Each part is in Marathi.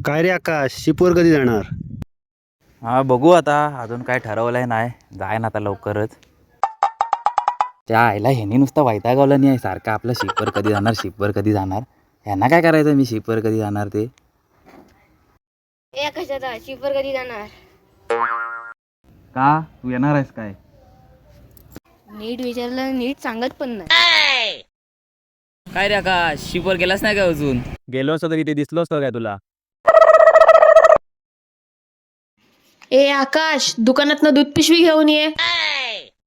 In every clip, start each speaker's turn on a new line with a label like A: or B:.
A: काय रे आकाश, शिपवर कधी जाणार?
B: हा बघू आता, अजून काय ठरवलंय नाही. जाय ना आता लवकरच. त्या आईला ह्यांनी नुसतं वैतागवलं नाही आहे सारखं, आपलं शिपवर कधी जाणार, शिपवर कधी जाणार. ह्यांना काय करायचं, मी शिपवर कधी जाणार ते.
C: ए कशाचा शिपर कधी जाणार?
B: का तू येणार आहेस काय?
C: नीट विचारलं, नीट सांगत पण नाही.
D: काय रे आकाश, शिपवर गेलास नाही का अजून?
E: गेलो असतो तर इथे दिसलो असतो काय तुला?
F: ए आकाश, दुकानातनं दूध पिशवी घेऊन ये.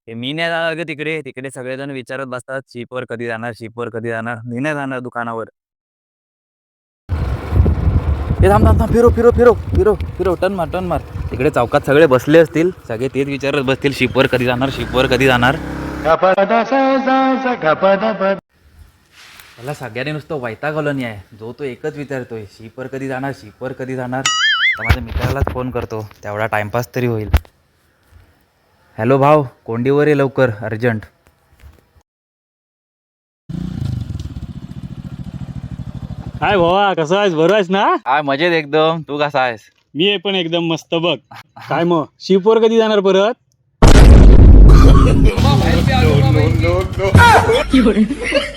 B: हे मी नाही जाणार ग तिकडे. तिकडे सगळेजण विचारत बसतात शिपवर कधी जाणार, शिपवर कधी जाणार. मी नाही जाणार दुकानावर. हे थांब थांब थांब, फिरो फिरो फिरो फिरो फिरो, टर्न मार टर्न मार. तिकडे चौकात सगळे बसले असतील, सगळे तेच विचारत बसतील शिपवर कधी जाणार, शिपवर कधी जाणार. त्याला सगळ्यांनी नुसतं वैतागवलं नाही आहे. जो तो एकच विचारतोय शिपवर कधी जाणार, शिपवर कधी जाणार. तर माझ्या मित्रालाच फोन करतो, तेवढा टाइमपास तरी होईल. हॅलो भाऊ, कोंडीवर ये लवकर, अर्जंट.
E: काय भावा, कसं आहेस? बरं आहेस ना?
B: काय मजेत एकदम. तू कसा आहेस?
E: मी पण एकदम मस्त बघ. काय मग शिपवर कधी जाणार परत?
D: No, no, no.